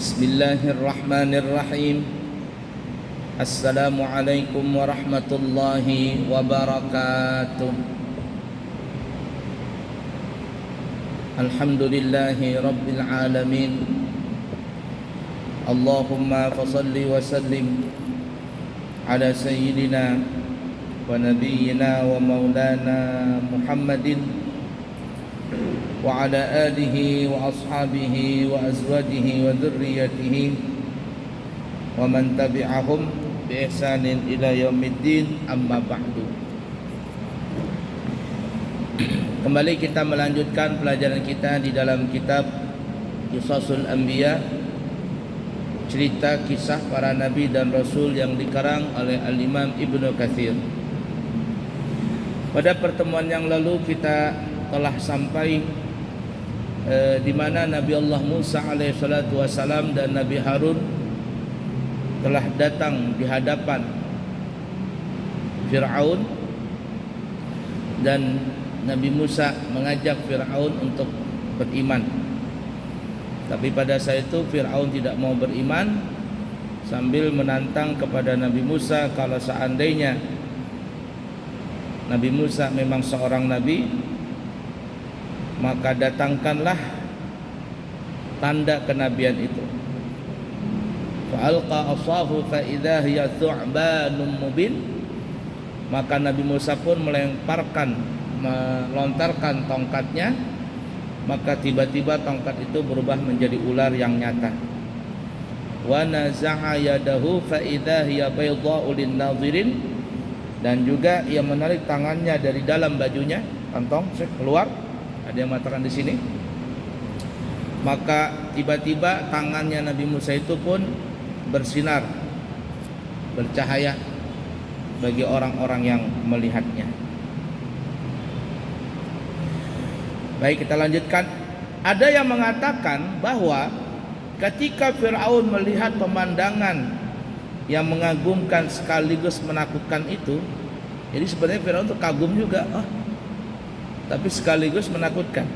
Bismillahirrahmanirrahim. Assalamualaikum warahmatullahi wabarakatuh. Alhamdulillahi rabbil alamin. Allahumma fasalli wa sallim ala sayyidina wa nabiyyina wa maulana Muhammadin wa ala alihi wa ashabihi wa azwajihi wa dhurriyyatihi wa man tabi'ahum bi ihsanin ila yaumiddin, amma ba'du. Kembali kita melanjutkan pelajaran kita di dalam kitab Qisasul Anbiya, cerita kisah para nabi dan rasul yang dikarang oleh Al-Imam Ibnu Katsir. Pada pertemuan yang lalu kita telah sampai di mana Nabi Allah Musa alaihissalatu wassalam dan Nabi Harun telah datang di hadapan Fir'aun, dan Nabi Musa mengajak Fir'aun untuk beriman. Tapi pada saat itu Fir'aun tidak mau beriman, sambil menantang kepada Nabi Musa, kalau seandainya Nabi Musa memang seorang nabi, maka datangkanlah tanda kenabian itu. Fa'alqa asahu fa idza hiya thu'banun mubin. Maka Nabi Musa pun melontarkan tongkatnya, maka tiba-tiba tongkat itu berubah menjadi ular yang nyata. Wa naza'a yadahu fa idza hiya baydha'u lin-nadhirin. Dan juga ia menarik tangannya dari dalam bajunya, kantong keluar. Ada yang mengatakan di sini. Maka tiba-tiba tangannya Nabi Musa itu pun bersinar, bercahaya bagi orang-orang yang melihatnya. Baik, kita lanjutkan. Ada yang mengatakan bahwa ketika Fir'aun melihat pemandangan yang mengagumkan sekaligus menakutkan itu, jadi sebenarnya Fir'aun itu kagum juga, tapi sekaligus menakutkan.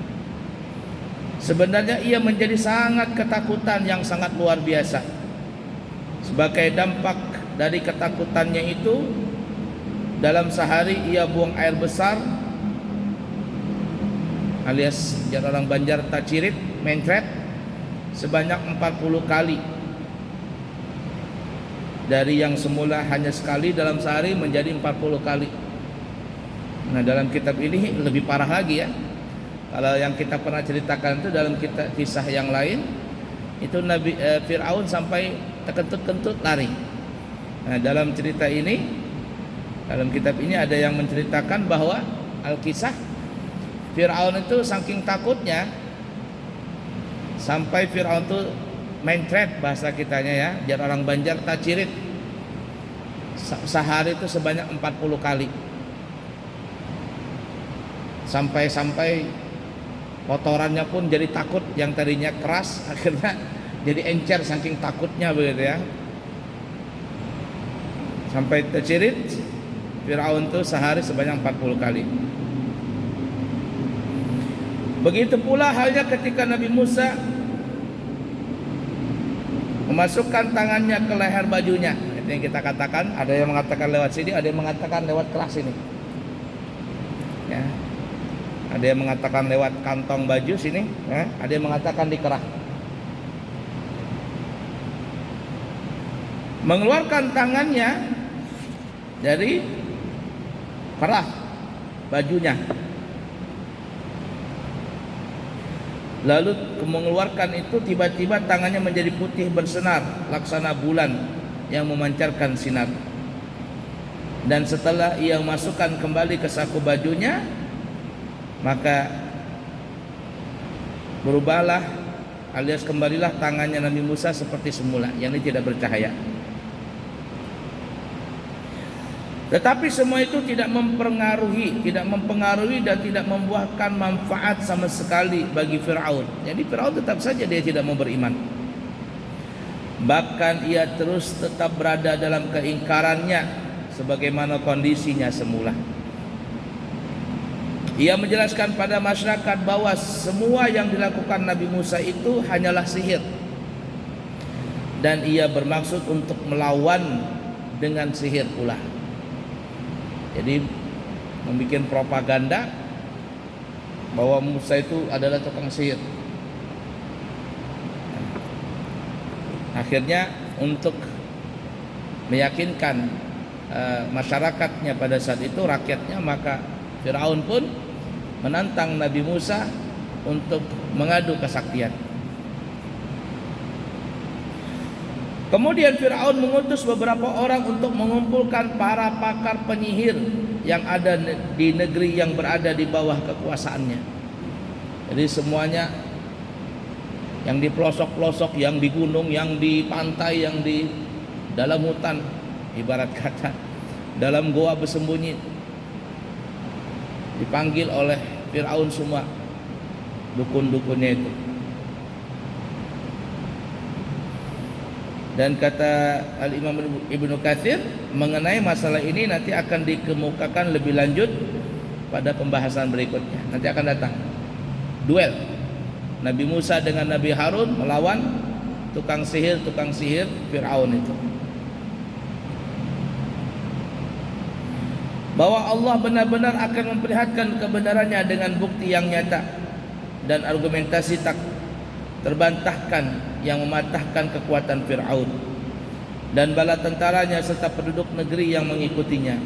Sebenarnya ia menjadi sangat ketakutan yang sangat luar biasa. Sebagai dampak dari ketakutannya itu, dalam sehari ia buang air besar, alias orang Banjar tacirit, mencret, sebanyak 40 kali. Dari yang semula hanya sekali dalam sehari menjadi 40 kali. Nah, dalam kitab ini lebih parah lagi ya. Kalau yang kita pernah ceritakan itu dalam kisah yang lain, itu Nabi Fir'aun sampai terkentut-kentut lari. Nah, dalam cerita ini, dalam kitab ini ada yang menceritakan bahwa Al-Kisah, Fir'aun itu saking takutnya sampai Fir'aun itu mencret, bahasa kitanya ya, jar orang Banjar tacirit, sehari itu sebanyak 40 kali. Sampai kotorannya pun jadi takut, yang tadinya keras akhirnya jadi encer saking takutnya begitu ya. Sampai tercirit Fir'aun itu sehari sebanyak 40 kali. Begitu pula halnya ketika Nabi Musa memasukkan tangannya ke leher bajunya. Itu yang kita katakan, ada yang mengatakan lewat sini, ada yang mengatakan lewat keras sini ya. Ada yang mengatakan lewat kantong baju sini ya. Ada yang mengatakan di kerah. Mengeluarkan tangannya dari kerah bajunya, lalu mengeluarkan itu, tiba-tiba tangannya menjadi putih bersinar laksana bulan yang memancarkan sinar. Dan setelah ia masukkan kembali ke saku bajunya, maka berubahlah alias kembalilah tangannya Nabi Musa seperti semula, yang ini tidak bercahaya. Tetapi semua itu tidak mempengaruhi dan tidak membuahkan manfaat sama sekali bagi Fir'aun. Jadi Fir'aun tetap saja dia tidak mau beriman. Bahkan ia terus tetap berada dalam keingkarannya sebagaimana kondisinya semula. Ia menjelaskan pada masyarakat bahwa semua yang dilakukan Nabi Musa itu hanyalah sihir. dan ia bermaksud untuk melawan dengan sihir pula. Jadi membuat propaganda bahwa Musa itu adalah tukang sihir. Akhirnya untuk meyakinkan masyarakatnya pada saat itu, rakyatnya, maka Firaun pun menantang Nabi Musa untuk mengadu kesaktian. Kemudian Firaun mengutus beberapa orang untuk mengumpulkan para pakar penyihir yang ada di negeri yang berada di bawah kekuasaannya. Jadi semuanya, yang di pelosok-pelosok, yang di gunung, yang di pantai, yang di dalam hutan, ibarat kata dalam goa bersembunyi, dipanggil oleh Firaun semua dukun-dukunnya itu. Dan kata Al-Imam Ibnu Katsir mengenai masalah ini nanti akan dikemukakan lebih lanjut pada pembahasan berikutnya. Nanti akan datang duel Nabi Musa dengan Nabi Harun melawan tukang sihir Firaun itu. Bahwa Allah benar-benar akan memperlihatkan kebenarannya dengan bukti yang nyata dan argumentasi tak terbantahkan yang mematahkan kekuatan Firaun dan bala tentaranya serta penduduk negeri yang mengikutinya.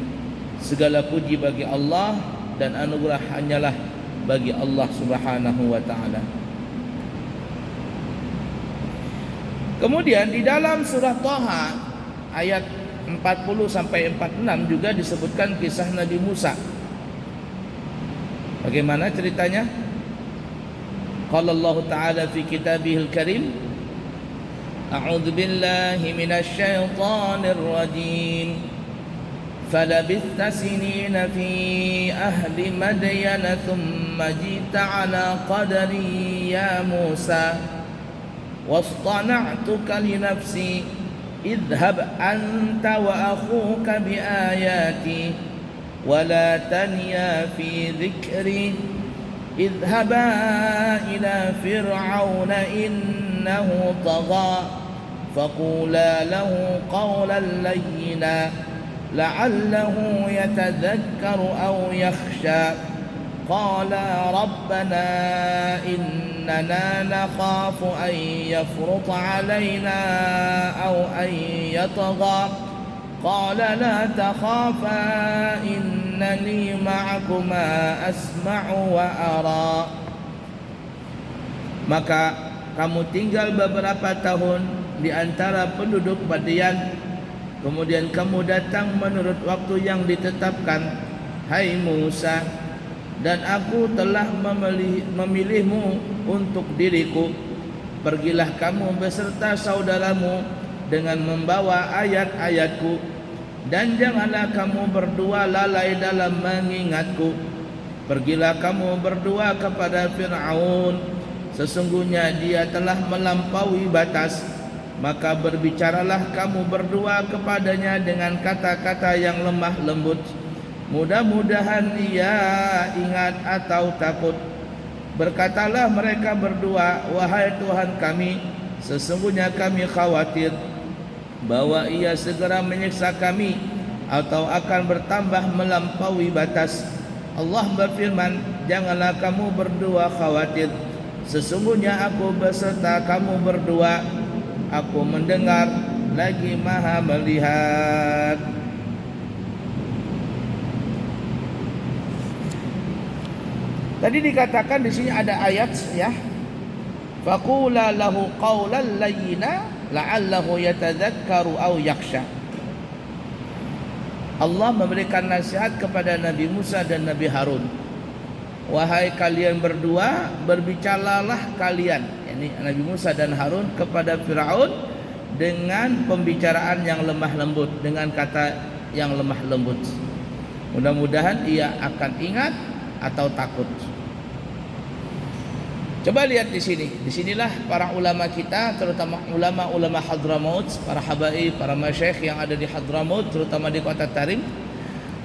Segala puji bagi Allah dan anugerah hanyalah bagi Allah Subhanahu wa taala. Kemudian di dalam surah Thaha ayat 40 sampai 46 juga disebutkan kisah Nabi Musa. Bagaimana ceritanya? Qala Allah Ta'ala fi kitabihil karim, A'udzu billahi minasy syaithanir rajim. Falabithta sinina fi ahli Madyan thumma jita ala qadari ya Musa wastana'tuka li nafsi idhhab anta wa akhuka bi ayati wa la taniya fi dhikri idhhaba ila fir'auna innahu tagha faqula lahu qawlan layyina la'allahu yatadhakkaru aw yakhsha qala rabbana innana nakhafu an yafruta alayna aw an yatagha qala la takhafa innani ma'akuma asma'u wa ara. Maka kamu tinggal beberapa tahun di antara penduduk Madyan, kemudian kamu datang menurut waktu yang ditetapkan, hai Musa, dan aku telah memilihmu untuk diriku. Pergilah kamu beserta saudaramu dengan membawa ayat-ayatku, dan janganlah kamu berdua lalai dalam mengingatku. Pergilah kamu berdua kepada Fir'aun, sesungguhnya dia telah melampaui batas. Maka berbicaralah kamu berdua kepadanya dengan kata-kata yang lemah lembut. Mudah-mudahan dia ingat atau takut. Berkatalah mereka berdua, wahai Tuhan kami, sesungguhnya kami khawatir bahwa ia segera menyiksa kami atau akan bertambah melampaui batas. Allah berfirman, janganlah kamu berdua khawatir, sesungguhnya aku beserta kamu berdua. Aku mendengar lagi maha melihat. Tadi dikatakan di sini ada ayat ya. Faqula lahu qawlan layyina la'allahu yatadhakkaru aw yakhsha. Allah memberikan nasihat kepada Nabi Musa dan Nabi Harun. Wahai kalian berdua, berbicaralah kalian, yakni Nabi Musa dan Harun, kepada Firaun dengan pembicaraan yang lemah lembut, dengan kata yang lemah lembut. Mudah-mudahan ia akan ingat atau takut. Coba lihat di sini. Disinilah para ulama kita, terutama ulama-ulama Hadramaut, para habaib, para masyayikh yang ada di Hadramaut, terutama di kota Tarim,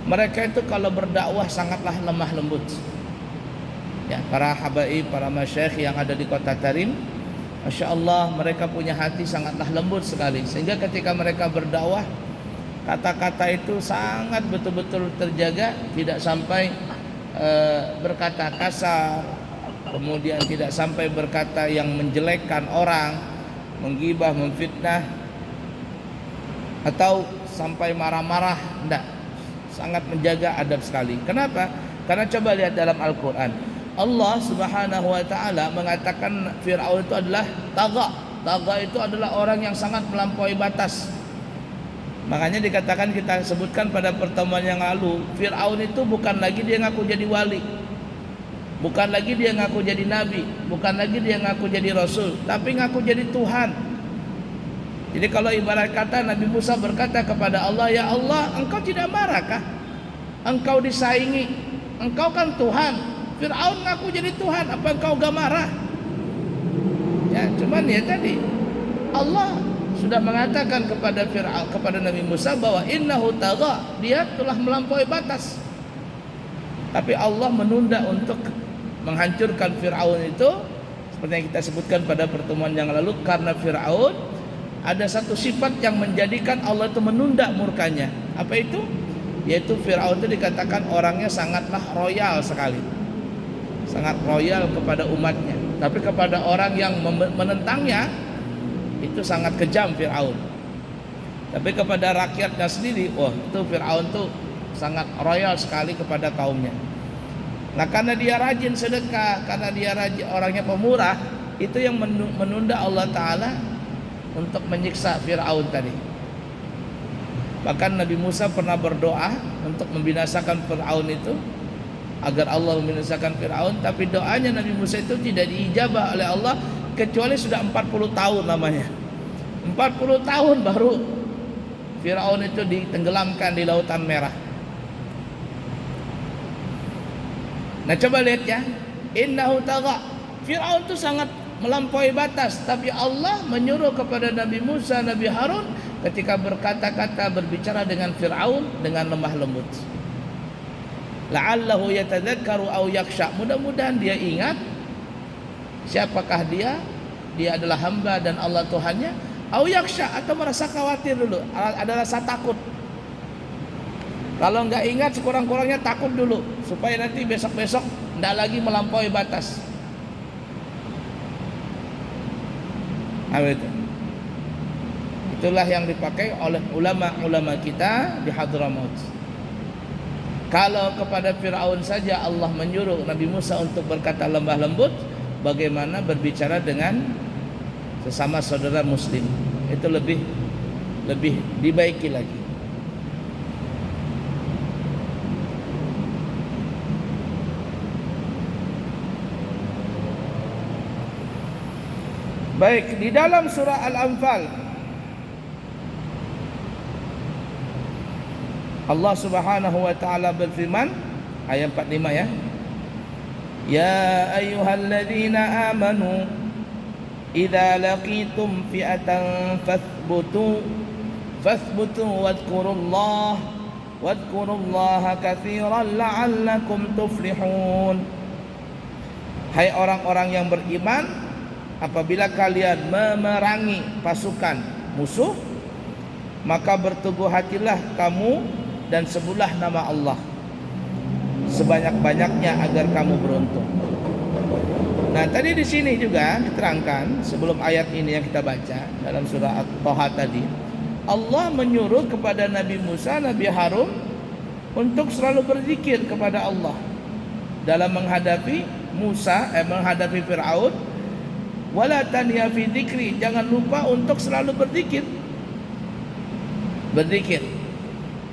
mereka itu kalau berdakwah sangatlah lemah lembut. Ya, para habaib, para masyayikh yang ada di kota Tarim, Masya Allah, mereka punya hati sangatlah lembut sekali, sehingga ketika mereka berdakwah, kata-kata itu sangat betul-betul terjaga, tidak sampai berkata kasar, kemudian tidak sampai berkata yang menjelekkan orang, menggibah, memfitnah, atau sampai marah-marah. Tidak, sangat menjaga adab sekali. Kenapa? Karena coba lihat dalam Al-Quran, Allah Subhanahu wa ta'ala mengatakan Fir'aun itu adalah tagha. Tagha itu adalah orang yang sangat melampaui batas. Makanya dikatakan, kita sebutkan pada pertemuan yang lalu, Fir'aun itu bukan lagi dia ngaku jadi wali, bukan lagi dia ngaku jadi nabi, bukan lagi dia ngaku jadi rasul, tapi ngaku jadi Tuhan. Jadi kalau ibarat kata Nabi Musa berkata kepada Allah, ya Allah, engkau tidak marahkah? Engkau disaingi, engkau kan Tuhan. Fir'aun ngaku jadi Tuhan, apa engkau gak marah? Ya, cuman ya tadi Allah sudah mengatakan kepada Fir'aun, kepada Nabi Musa bahwa innahu tagha, dia telah melampaui batas. Tapi Allah menunda untuk menghancurkan Fir'aun itu, seperti yang kita sebutkan pada pertemuan yang lalu, karena Fir'aun ada satu sifat yang menjadikan Allah itu menunda murkanya. Apa itu? Yaitu Fir'aun itu dikatakan orangnya sangatlah royal sekali, sangat royal kepada umatnya, tapi kepada orang yang menentangnya itu sangat kejam Fir'aun. Tapi kepada rakyatnya sendiri, wah, itu Fir'aun tuh sangat royal sekali kepada kaumnya. Nah, karena dia rajin sedekah, karena dia rajin, orangnya pemurah, itu yang menunda Allah Ta'ala untuk menyiksa Fir'aun tadi. Bahkan Nabi Musa pernah berdoa untuk membinasakan Fir'aun itu, agar Allah membinasakan Fir'aun, tapi doanya Nabi Musa itu tidak diijabah oleh Allah, kecuali sudah 40 tahun namanya. 40 tahun baru Fir'aun itu ditenggelamkan di Lautan Merah. Nah, coba lihat ya, innahu tagha. Fir'aun itu sangat melampaui batas, tapi Allah menyuruh kepada Nabi Musa, Nabi Harun ketika berkata-kata, berbicara dengan Fir'aun dengan lemah lembut. La'allahu yatadzakkaru aw yakhsha. Mudah-mudahan dia ingat siapakah dia. Dia adalah hamba dan Allah Tuhannya. Aw yakhsha, atau merasa khawatir dulu, ada rasa takut. Kalau enggak ingat, sekurang-kurangnya takut dulu, supaya nanti besok-besok enggak lagi melampaui batas. Itulah yang dipakai oleh ulama-ulama kita di Hadramaut. Kalau kepada Fir'aun saja Allah menyuruh Nabi Musa untuk berkata lembah lembut, bagaimana berbicara dengan sesama saudara muslim? Itu lebih dibaiki lagi. Baik, di dalam surah Al-Anfal Allah Subhanahu wa taala berfirman, ayat 45 ya. Ya ayyuhalladzina amanu idza laqitum fi'atan fathbutu wadhkurullaha katsiran la'allakum tuflihun. Hai orang-orang yang beriman, apabila kalian memerangi pasukan musuh, maka berteguh hatilah kamu dan sebutlah nama Allah sebanyak-banyaknya agar kamu beruntung. Nah, tadi di sini juga diterangkan sebelum ayat ini yang kita baca dalam surah At-Taha tadi, Allah menyuruh kepada Nabi Musa, Nabi Harun untuk selalu berzikir kepada Allah dalam menghadapi menghadapi Fir'aun. Wala taniya fi dzikri, jangan lupa untuk selalu berzikir.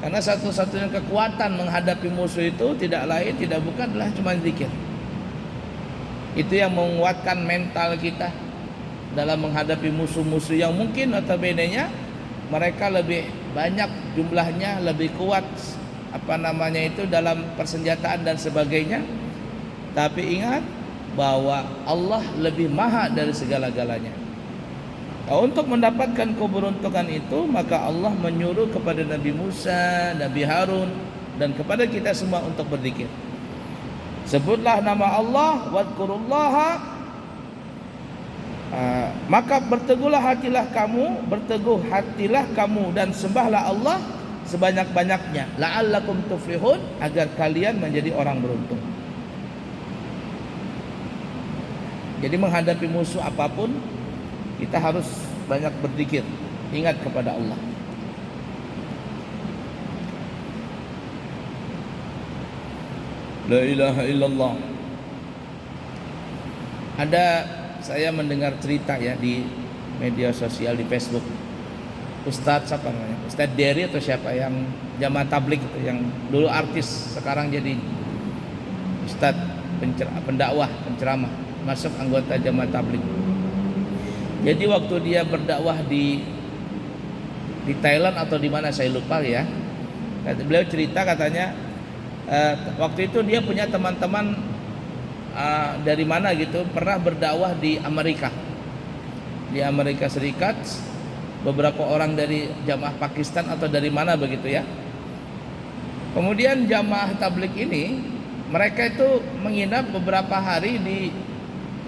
Karena satu-satunya kekuatan menghadapi musuh itu tidak lain, tidak bukan adalah cuma zikir. Itu yang menguatkan mental kita dalam menghadapi musuh-musuh yang mungkin notabene-nya mereka lebih banyak jumlahnya, lebih kuat dalam persenjataan dan sebagainya. Tapi ingat bahwa Allah lebih maha dari segala-galanya. Untuk mendapatkan keberuntungan itu, maka Allah menyuruh kepada Nabi Musa, Nabi Harun, dan kepada kita semua untuk berzikir. Sebutlah nama Allah, wadhkurullaha Maka berteguh hatilah kamu dan sembahlah Allah sebanyak-banyaknya, la'allakum tuflihun, agar kalian menjadi orang beruntung. Jadi menghadapi musuh apapun, kita harus banyak berzikir, ingat kepada Allah. La ilaha illallah. Ada, saya mendengar cerita ya di media sosial, di Facebook, Ustadz siapa namanya, Ustadz Dery atau siapa, yang jamaah tabligh itu, yang dulu artis sekarang jadi Ustadz pendakwah, penceramah, masuk anggota jamaah tabligh. Jadi waktu dia berdakwah di Thailand atau di mana saya lupa ya, beliau cerita katanya waktu itu dia punya teman-teman dari mana gitu, pernah berdakwah di Amerika Serikat, beberapa orang dari jamaah Pakistan atau dari mana begitu ya. Kemudian jamaah tabligh ini, mereka itu menginap beberapa hari di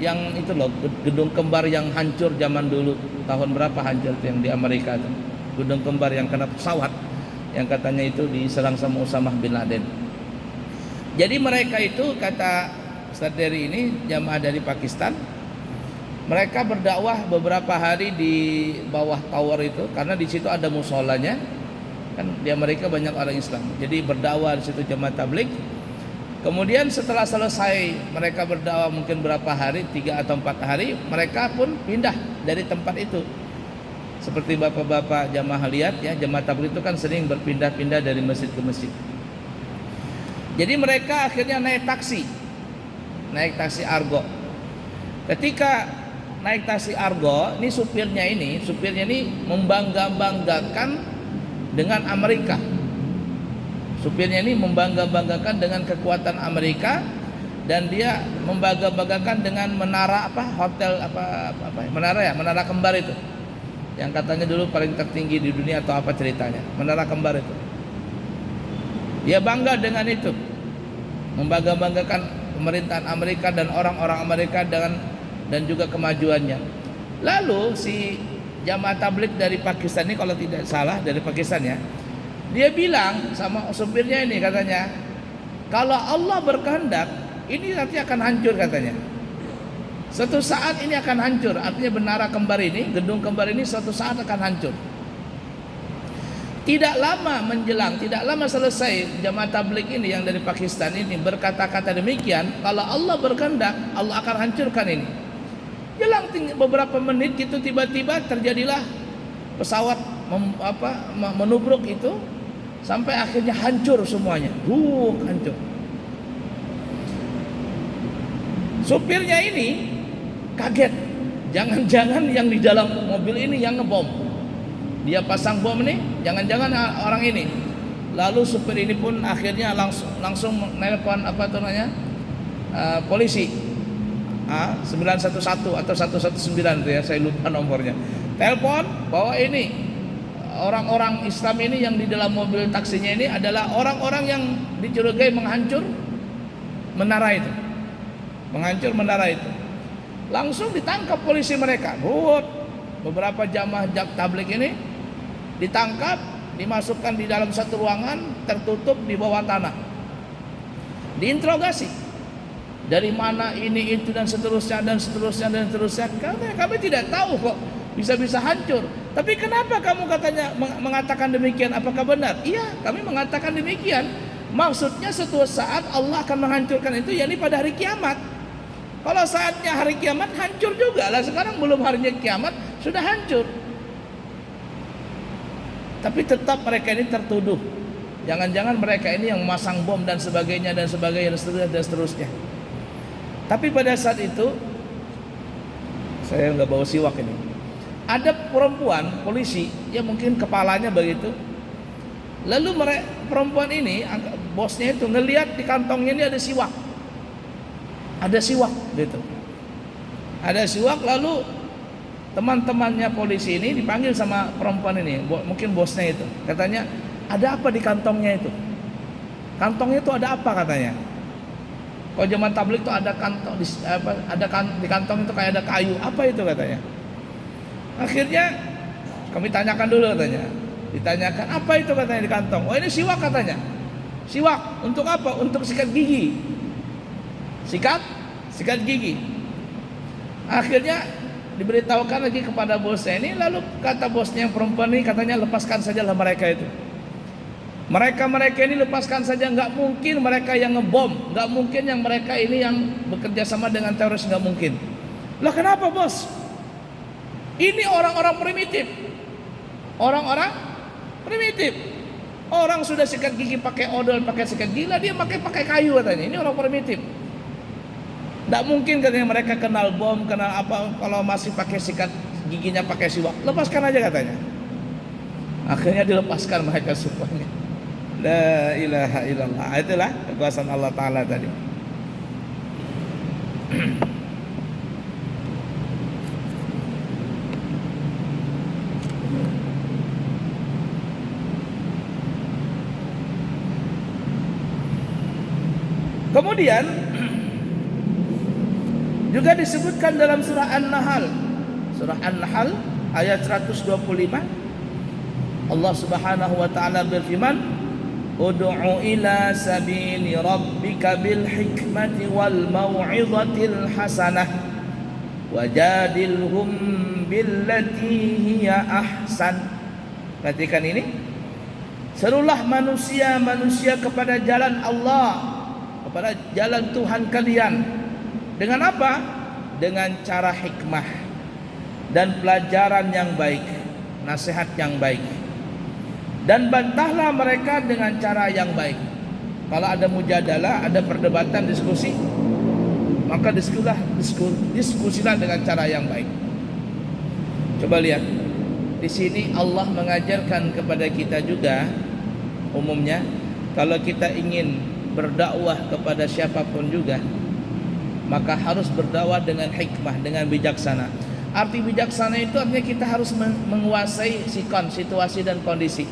yang itu loh, gedung kembar yang hancur zaman dulu, tahun berapa hancur itu yang di Amerika itu, gedung kembar yang kena pesawat, yang katanya itu diserang sama Usamah bin Laden. Jadi mereka itu, kata Ustadz Dery ini, jamaah dari Pakistan, mereka berdakwah beberapa hari di bawah tower itu, karena di situ ada musholanya, kan di Amerika banyak orang Islam. Jadi berdakwah di situ jamaah tabligh. Kemudian setelah selesai mereka berdakwah mungkin berapa hari, 3 atau 4 hari, mereka pun pindah dari tempat itu. Seperti bapak-bapak jamaah lihat ya, jamaah tabligh itu kan sering berpindah-pindah dari masjid ke masjid. Jadi mereka akhirnya naik taksi Argo. Ketika naik taksi Argo, ini supirnya ini membangga-banggakan dengan Amerika. Supirnya ini membangga-banggakan dengan kekuatan Amerika, dan dia membangga-banggakan dengan menara menara kembar itu, yang katanya dulu paling tertinggi di dunia atau apa ceritanya, menara kembar itu. Dia bangga dengan itu, membangga-banggakan pemerintahan Amerika dan orang-orang Amerika dan juga kemajuannya. Lalu si jamaah tabligh dari Pakistan ini, kalau tidak salah dari Pakistan ya, dia bilang sama supirnya ini, katanya, kalau Allah berkehendak ini nanti akan hancur katanya. Suatu saat ini akan hancur, artinya menara kembar ini, gedung kembar ini suatu saat akan hancur. Tidak lama selesai jamaah tabligh ini yang dari Pakistan ini berkata-kata demikian, kalau Allah berkehendak Allah akan hancurkan ini. Jelang beberapa menit gitu, tiba-tiba terjadilah pesawat menubruk itu, sampai akhirnya hancur semuanya. Hancur. Supirnya ini kaget, jangan-jangan yang di dalam mobil ini yang ngebom. Dia pasang bom nih, jangan-jangan orang ini. Lalu supir ini pun akhirnya langsung nelpon polisi 911 atau 119 itu ya, saya lupa nomornya. Telepon bahwa ini orang-orang Islam ini yang di dalam mobil taksinya ini adalah orang-orang yang dicurigai menghancur menara itu. Langsung ditangkap polisi mereka. Beberapa jamaah tabligh ini ditangkap, dimasukkan di dalam satu ruangan tertutup di bawah tanah. Diinterogasi. Dari mana ini itu dan seterusnya. Kami tidak tahu kok bisa hancur. Tapi kenapa kamu katanya mengatakan demikian? Apakah benar? Iya, kami mengatakan demikian. Maksudnya suatu saat Allah akan menghancurkan itu, yakni pada hari kiamat. Kalau saatnya hari kiamat hancur juga lah. Sekarang belum harinya kiamat sudah hancur. Tapi tetap mereka ini tertuduh. Jangan-jangan mereka ini yang memasang bom dan sebagainya dan seterusnya. Tapi pada saat itu saya nggak bawa siwak ini. Ada perempuan polisi, ya mungkin kepalanya begitu. Lalu perempuan ini, bosnya itu ngelihat di kantongnya ini ada siwak. Gitu. Ada siwak, lalu teman-temannya polisi ini dipanggil sama perempuan ini, mungkin bosnya itu. Katanya, ada apa di kantongnya itu? Kantongnya itu ada apa katanya? Kalau zaman tablik tuh ada kantong di kantong itu kayak ada kayu. Apa itu katanya? Akhirnya kami tanyakan dulu katanya. Ditanyakan apa itu katanya di kantong. Oh ini siwak katanya. Siwak untuk apa? Untuk sikat gigi. Sikat gigi. Akhirnya diberitahukan lagi kepada bosnya ini, lalu kata bosnya yang perempuan ini katanya lepaskan sajalah mereka itu. Mereka ini lepaskan saja, nggak mungkin mereka yang ngebom, nggak mungkin yang mereka ini yang bekerja sama dengan teroris, nggak mungkin. Lah kenapa bos? Ini orang-orang primitif. Orang sudah sikat gigi pakai odol, pakai sikat gigi, lah dia pakai kayu katanya. Ini orang primitif. Nggak mungkin katanya mereka kenal bom, kenal apa kalau masih pakai sikat giginya pakai siwak. Lepaskan aja katanya. Akhirnya dilepaskan mereka semuanya. La ilaha illallah. Itulah kekuasaan Allah Ta'ala tadi. Kemudian juga disebutkan dalam surah An-Nahl. Surah An-Nahl ayat 125. Allah Subhanahu wa taala berfirman, "Ud'u ila sabili rabbika bil hikmati wal mau'izatil hasanah wajadilhum billati hiya ahsan." Perhatikan ini. Serulah manusia kepada jalan Allah, kepada jalan Tuhan kalian. Dengan apa? Dengan cara hikmah dan pelajaran yang baik, nasihat yang baik. Dan bantahlah mereka dengan cara yang baik. Kalau ada mujadalah, ada perdebatan, diskusi, maka diskusilah dengan cara yang baik. Coba lihat. Di sini Allah mengajarkan kepada kita juga umumnya kalau kita ingin berdakwah kepada siapapun juga, maka harus berdakwah dengan hikmah, dengan bijaksana. Arti bijaksana itu artinya kita harus menguasai situasi dan kondisi.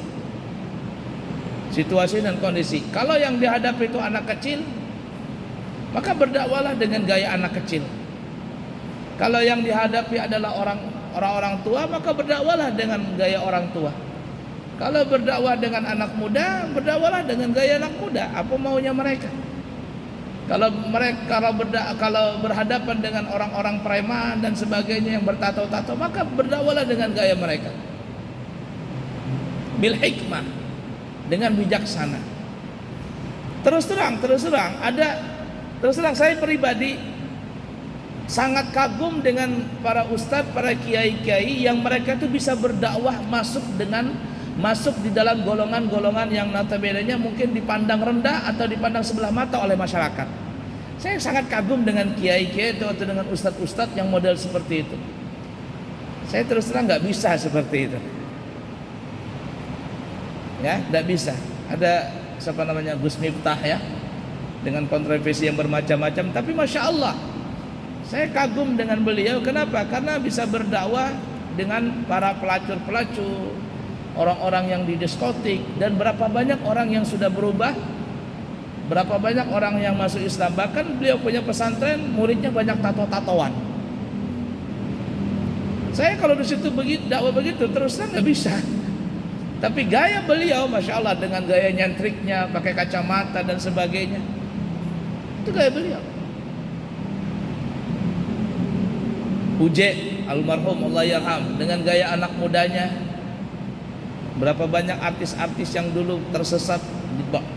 Kalau yang dihadapi itu anak kecil, maka berdakwahlah dengan gaya anak kecil. Kalau yang dihadapi adalah orang-orang tua, maka berdakwahlah dengan gaya orang tua. Kalau berdakwah dengan anak muda, berdakwahlah dengan gaya anak muda. Apa maunya mereka? Kalau berhadapan dengan orang-orang preman dan sebagainya yang bertato-tato, maka berdakwahlah dengan gaya mereka. Bil hikmah, dengan bijaksana. Terus terang saya pribadi sangat kagum dengan para ustadz, para kiai-kiai yang mereka itu bisa berdakwah masuk di dalam golongan-golongan yang notabene-nya mungkin dipandang rendah atau dipandang sebelah mata oleh masyarakat. Saya sangat kagum dengan kiai-kiai itu atau dengan ustadz-ustadz yang model seperti itu. Saya terus terang nggak bisa seperti itu. Ya, nggak bisa. Ada siapa namanya, Gus Miftah ya, dengan kontroversi yang bermacam-macam. Tapi masya Allah, saya kagum dengan beliau. Kenapa? Karena bisa berdakwah dengan para pelacur-pelacur, orang-orang yang di diskotik, dan berapa banyak orang yang sudah berubah, berapa banyak orang yang masuk Islam. Bahkan beliau punya pesantren, muridnya banyak tato-tatoan. Saya kalau di situ dakwah begitu terus terang nggak bisa. Tapi gaya beliau, masya Allah, dengan gaya nyantriknya, pakai kacamata dan sebagainya, itu gaya beliau. Uje almarhum Allah yarham, dengan gaya anak mudanya. Berapa banyak artis-artis yang dulu tersesat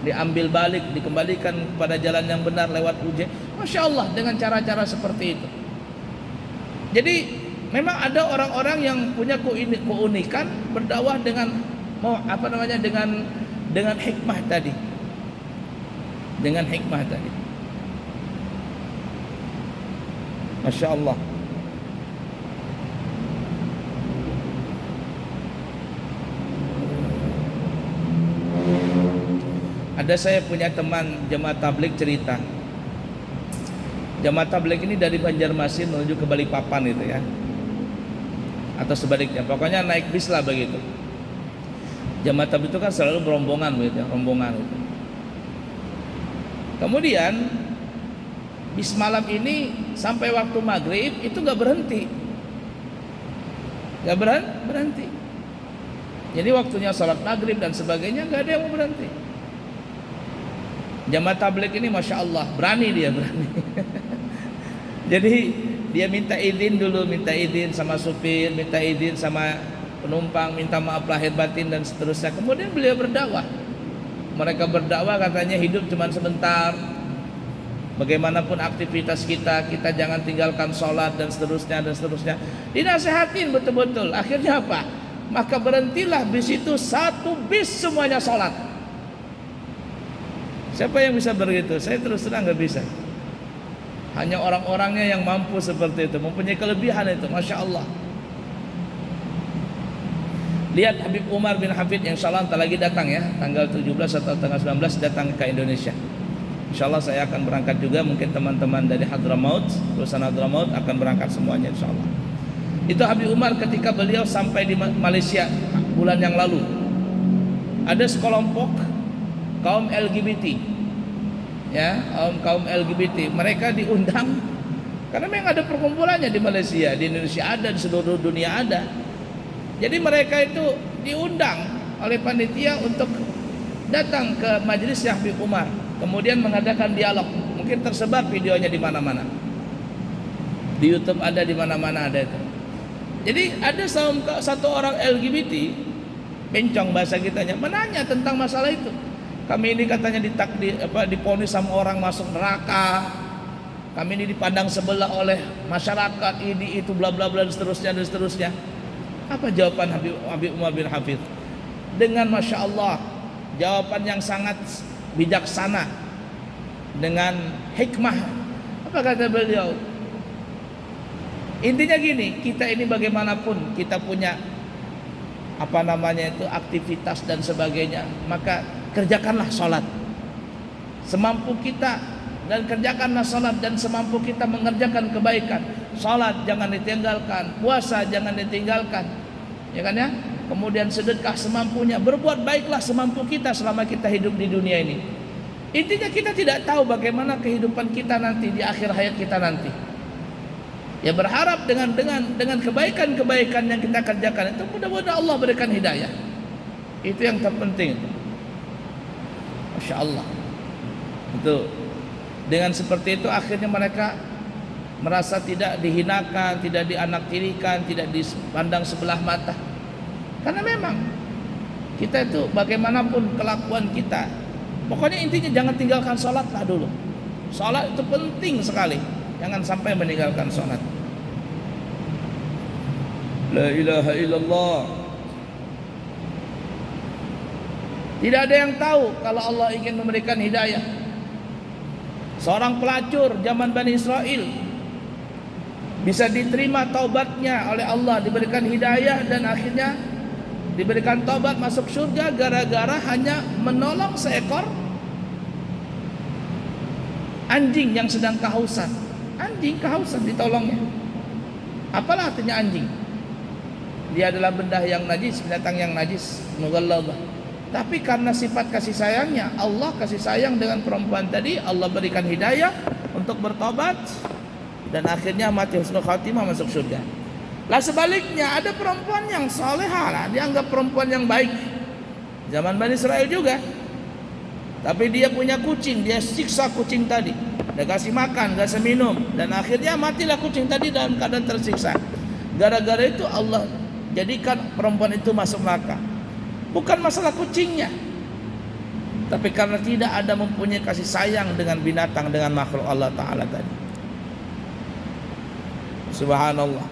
diambil balik, dikembalikan kepada jalan yang benar lewat Uje. Masya Allah, dengan cara-cara seperti itu. Jadi memang ada orang-orang yang punya keunikan berdakwah dengan dengan hikmah tadi. Dengan hikmah tadi. Masya Allah. Ada saya punya teman jemaah tabligh cerita. Jemaah tabligh ini dari Banjarmasin menuju ke Balikpapan itu ya, atau sebaliknya. Pokoknya naik bis lah begitu. Jemaah tabligh itu kan selalu berombongan begitu ya, rombongan itu. Kemudian Bis malam ini sampai waktu maghrib itu nggak berhenti, nggak berhenti. Jadi waktunya sholat maghrib dan sebagainya nggak ada yang mau berhenti. Jamaah tabligh ini masya Allah berani dia berani. Jadi dia minta izin dulu, minta izin sama supir, minta izin sama penumpang, minta maaf lahir batin dan seterusnya. Kemudian beliau berdakwah. Mereka berdakwah katanya hidup cuma sebentar. Bagaimanapun aktivitas kita jangan tinggalkan sholat dan seterusnya dan seterusnya. Dinasihatin betul-betul. Akhirnya apa? Maka berhentilah bis itu, satu bis semuanya sholat. Siapa yang bisa begitu? Saya terus terang nggak bisa. Hanya orang-orangnya yang mampu seperti itu, mempunyai kelebihan itu, masya Allah. Lihat Habib Umar bin Hafid yang insya Allah lagi datang ya, tanggal 17 atau tanggal 19 datang ke Indonesia. Insya Allah saya akan berangkat juga, mungkin teman-teman dari Hadramaut, perusahaan Hadramaut akan berangkat semuanya insya Allah. Itu Habib Umar ketika beliau sampai di Malaysia bulan yang lalu. Ada sekelompok kaum LGBT, ya, kaum LGBT. Mereka diundang karena memang ada perkumpulannya di Malaysia, di Indonesia ada, di seluruh dunia ada. Jadi mereka itu diundang oleh panitia untuk datang ke majelis Habib Umar, kemudian mengadakan dialog. Mungkin tersebar videonya di mana-mana. Di YouTube ada, di mana-mana ada itu. Jadi ada satu orang LGBT, bencong bahasa kitanya, menanya tentang masalah itu. Kami ini katanya diponis sama orang masuk neraka. Kami ini dipandang sebelah oleh masyarakat, ini itu bla bla bla dan seterusnya. Apa jawaban Habib Umar bin Hafid? Dengan masya Allah, jawaban yang sangat bijaksana, dengan hikmah. Apa kata beliau? Intinya gini, kita ini bagaimanapun kita punya aktivitas dan sebagainya, maka kerjakanlah sholat semampu kita, dan kerjakanlah sholat dan semampu kita mengerjakan kebaikan. Sholat jangan ditinggalkan, puasa jangan ditinggalkan, ya kan ya. Kemudian sedekah semampunya, berbuat baiklah semampu kita selama kita hidup di dunia ini. Intinya kita tidak tahu bagaimana kehidupan kita nanti di akhir hayat kita nanti. Ya berharap dengan kebaikan-kebaikan yang kita kerjakan itu mudah-mudahan Allah berikan hidayah. Itu yang terpenting. Masya Allah. Itu dengan seperti itu akhirnya mereka merasa tidak dihinakan, tidak dianaktirikan, tidak dipandang sebelah mata. Karena memang kita itu bagaimanapun kelakuan kita, pokoknya intinya jangan tinggalkan sholat lah dulu. Sholat itu penting sekali. Jangan sampai meninggalkan sholat. La ilaha illallah. Tidak ada yang tahu kalau Allah ingin memberikan hidayah. Seorang pelacur zaman Bani Israel bisa diterima taubatnya oleh Allah, diberikan hidayah dan akhirnya diberikan taubat masuk surga gara-gara hanya menolong seekor anjing yang sedang kehausan. Anjing kehausan ditolongnya. Apalah artinya anjing? Dia adalah benda yang najis, binatang yang najis, mughalladhah. Tapi karena sifat kasih sayangnya, Allah kasih sayang dengan perempuan tadi, Allah berikan hidayah untuk bertobat dan akhirnya mati husnul khatimah masuk surga. Lah sebaliknya ada perempuan yang salehah, dianggap perempuan yang baik. Zaman Bani Israel juga. Tapi dia punya kucing, dia siksa kucing tadi. Dia kasih makan, kasih minum, dan akhirnya matilah kucing tadi dalam keadaan tersiksa. Gara-gara itu Allah jadikan perempuan itu masuk neraka. Bukan masalah kucingnya, tapi karena tidak ada mempunyai kasih sayang dengan binatang, dengan makhluk Allah Ta'ala tadi. Subhanallah.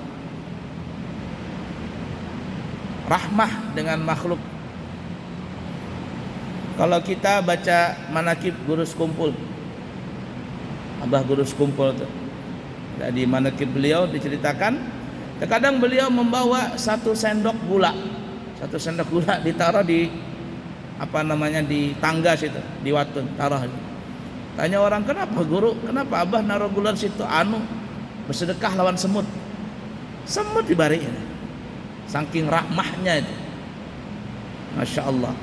Rahmah dengan makhluk. Kalau kita baca manakib Guru Sekumpul, Abah Guru Sekumpul itu, di manakib beliau diceritakan, terkadang beliau membawa satu sendok gula ditaruh di di tangga situ, di watun taruh. Tanya orang, kenapa guru, kenapa abah naruh gula di situ? Bersedekah lawan semut. Semut dibarikin, saking rahmahnya itu, masya Allah.